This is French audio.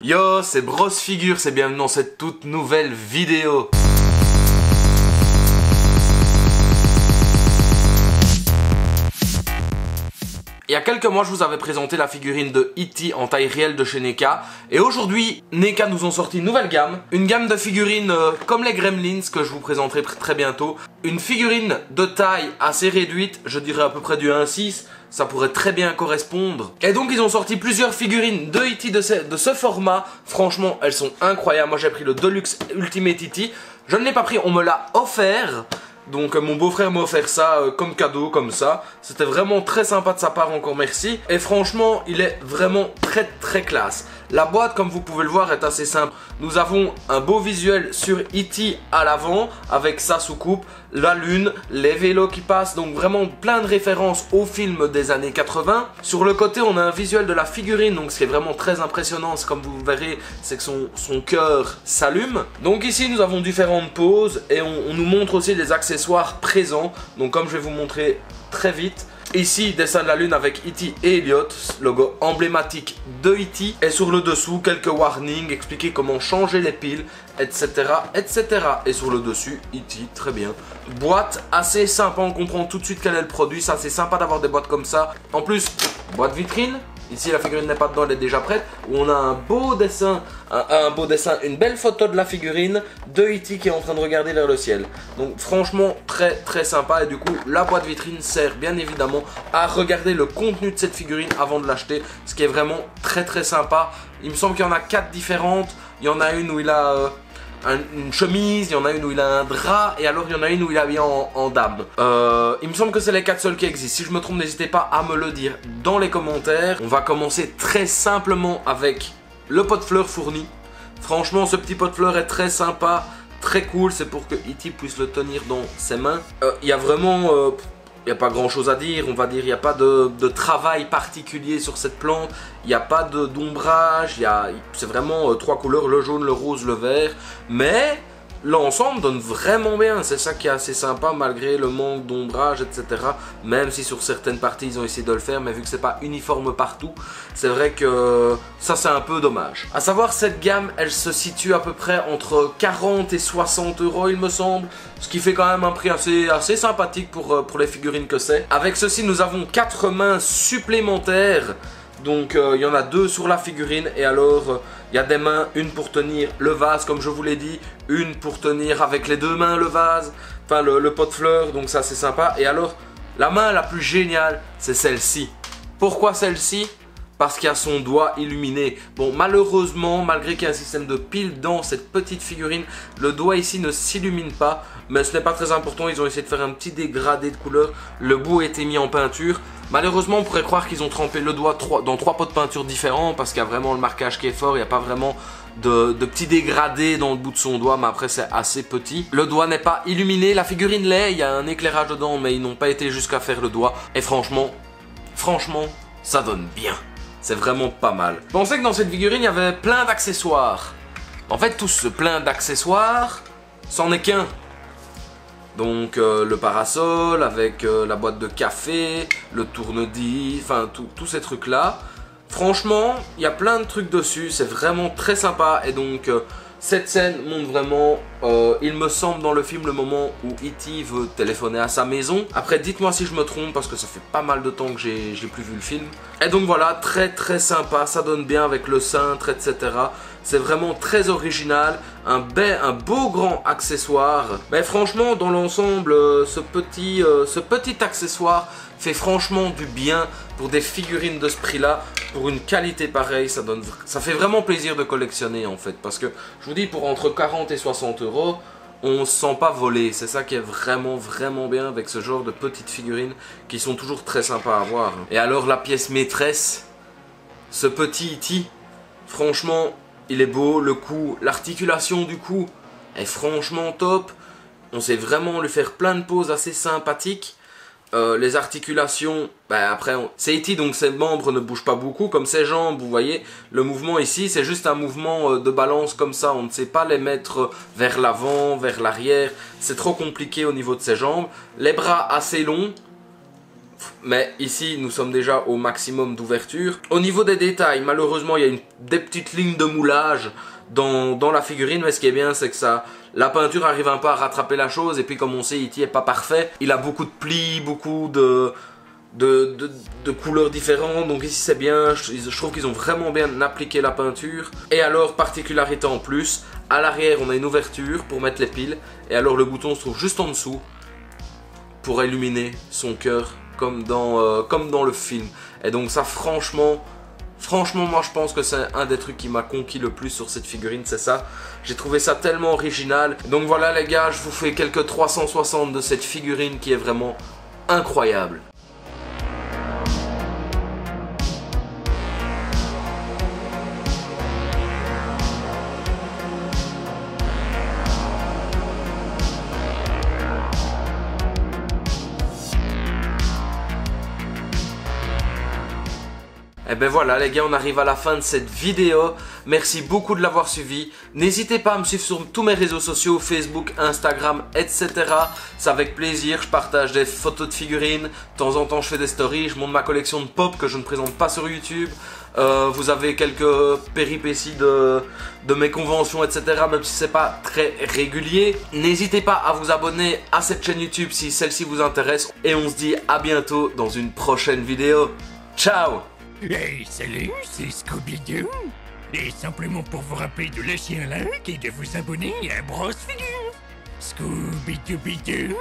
Yo, c'est Bros Figures et bienvenue dans cette toute nouvelle vidéo. Il y a quelques mois, je vous avais présenté la figurine de E.T. en taille réelle de chez NECA. Et aujourd'hui, NECA nous ont sorti une nouvelle gamme. Une gamme de figurines comme les Gremlins que je vous présenterai très bientôt. Une figurine de taille assez réduite, je dirais à peu près du 1,6. Ça pourrait très bien correspondre. Et donc ils ont sorti plusieurs figurines de E.T. de ce format. Franchement, elles sont incroyables. Moi j'ai pris le Deluxe Ultimate E.T. Je ne l'ai pas pris, on me l'a offert. Donc mon beau-frère m'a offert ça comme cadeau, comme ça. C'était vraiment très sympa de sa part, encore merci. Et franchement, il est vraiment très classe. La boîte, comme vous pouvez le voir, est assez simple. Nous avons un beau visuel sur E.T. à l'avant, avec sa soucoupe, la lune, les vélos qui passent. Donc vraiment plein de références au film des années 80. Sur le côté, on a un visuel de la figurine. Donc ce qui est vraiment très impressionnant, comme vous verrez, c'est que son cœur s'allume. Donc ici, nous avons différentes poses et on nous montre aussi les accessoires présents. Donc comme je vais vous montrer très vite. Ici, dessin de la lune avec E.T. et Elliot, logo emblématique de E.T. Et sur le dessous, quelques warnings, expliquer comment changer les piles, etc. Et sur le dessus, E.T. très bien. Boîte assez sympa, on comprend tout de suite quel est le produit. Ça, c'est sympa d'avoir des boîtes comme ça. En plus, boîte vitrine. Ici, la figurine n'est pas dedans, elle est déjà prête. Où on a un beau dessin, une belle photo de la figurine de E.T. qui est en train de regarder vers le ciel. Donc franchement, très sympa. Et du coup, la boîte vitrine sert bien évidemment à regarder le contenu de cette figurine avant de l'acheter. Ce qui est vraiment très sympa. Il me semble qu'il y en a 4 différentes. Il y en a une où il a... une chemise, il y en a une où il a un drap et alors il y en a une où il est habillé en dame. Il me semble que c'est les 4 seuls qui existent. Si je me trompe, n'hésitez pas à me le dire dans les commentaires. On va commencer très simplement avec le pot de fleurs fourni. Franchement, ce petit pot de fleurs est très sympa, très cool. C'est pour que E.T. puisse le tenir dans ses mains. Il y a vraiment... il n'y a pas grand chose à dire, on va dire, il n'y a pas de travail particulier sur cette plante, il n'y a pas d'ombrage, c'est vraiment 3 couleurs, le jaune, le rose, le vert, mais l'ensemble donne vraiment bien, c'est ça qui est assez sympa malgré le manque d'ombrage, etc. Même si sur certaines parties ils ont essayé de le faire, mais vu que c'est pas uniforme partout, c'est vrai que ça c'est un peu dommage. A savoir, cette gamme, elle se situe à peu près entre 40 et 60 € il me semble, ce qui fait quand même un prix assez sympathique pour les figurines que c'est. Avec ceci, nous avons 4 mains supplémentaires. Donc il y en a 2 sur la figurine et alors il y a des mains, une pour tenir le vase comme je vous l'ai dit, une pour tenir avec les 2 mains le vase, enfin le pot de fleurs, donc ça c'est sympa. Et alors la main la plus géniale, c'est celle-ci. Pourquoi celle-ci? Parce qu'il y a son doigt illuminé. Bon, malheureusement, malgré qu'il y a un système de pile dans cette petite figurine, le doigt ici ne s'illumine pas. Mais ce n'est pas très important, ils ont essayé de faire un petit dégradé de couleur. Le bout a été mis en peinture. Malheureusement, on pourrait croire qu'ils ont trempé le doigt dans 3 pots de peinture différents, parce qu'il y a vraiment le marquage qui est fort, il n'y a pas vraiment de petits dégradés dans le bout de son doigt, mais après c'est assez petit. Le doigt n'est pas illuminé, la figurine l'est, il y a un éclairage dedans, mais ils n'ont pas été jusqu'à faire le doigt. Et franchement, ça donne bien. C'est vraiment pas mal. Je pensais que dans cette figurine, il y avait plein d'accessoires. En fait, tout ce plein d'accessoires, c'en est qu'un. Donc, le parasol avec la boîte de café, le tourne-disque, enfin, tous ces trucs-là. Franchement, il y a plein de trucs dessus. C'est vraiment très sympa. Et donc, cette scène montre vraiment, il me semble dans le film, le moment où E.T. veut téléphoner à sa maison. Après, dites-moi si je me trompe parce que ça fait pas mal de temps que j'ai plus vu le film. Et donc voilà, très sympa, ça donne bien avec le cintre, etc. C'est vraiment très original, un beau grand accessoire. Mais franchement, dans l'ensemble, ce petit accessoire fait franchement du bien pour des figurines de ce prix-là. Pour une qualité pareille, ça fait vraiment plaisir de collectionner en fait. Parce que, je vous dis, pour entre 40 et 60 €, on ne se sent pas volé. C'est ça qui est vraiment bien avec ce genre de petites figurines qui sont toujours très sympas à voir. Et alors la pièce maîtresse, ce petit E.T., franchement, il est beau. Le cou, l'articulation du cou est franchement top. On sait vraiment lui faire plein de poses assez sympathiques. Les articulations, après c'est E.T. donc ses membres ne bougent pas beaucoup comme ses jambes, vous voyez. Le mouvement ici c'est juste un mouvement de balance comme ça, on ne sait pas les mettre vers l'avant, vers l'arrière, c'est trop compliqué au niveau de ses jambes. Les bras assez longs, Mais ici, nous sommes déjà au maximum d'ouverture. Au niveau des détails, malheureusement, il y a des petites lignes de moulage dans la figurine. Mais ce qui est bien, c'est que la peinture arrive un peu à rattraper la chose. Et puis, comme on sait, E.T. est pas parfait. Il a beaucoup de plis, beaucoup de couleurs différentes. Donc ici, c'est bien. Je trouve qu'ils ont vraiment bien appliqué la peinture. Et alors, particularité en plus, à l'arrière, on a une ouverture pour mettre les piles. Et alors, le bouton se trouve juste en dessous pour illuminer son cœur. Comme dans le film. Et donc ça, franchement, moi je pense que c'est un des trucs qui m'a conquis le plus sur cette figurine, c'est ça. J'ai trouvé ça tellement original. Donc voilà les gars, je vous fais quelques 360 de cette figurine qui est vraiment incroyable. Et ben voilà les gars, on arrive à la fin de cette vidéo. Merci beaucoup de l'avoir suivi. N'hésitez pas à me suivre sur tous mes réseaux sociaux, Facebook, Instagram, etc. C'est avec plaisir, je partage des photos de figurines. De temps en temps je fais des stories, je montre ma collection de pop que je ne présente pas sur YouTube. Vous avez quelques péripéties de mes conventions, etc. Même si c'est pas très régulier. N'hésitez pas à vous abonner à cette chaîne YouTube si celle-ci vous intéresse. Et on se dit à bientôt dans une prochaine vidéo. Ciao! Hey, salut, c'est Scooby-Doo. Et simplement pour vous rappeler de lâcher un like et de vous abonner à Bros Figure. Scooby-Doo-Bidoo.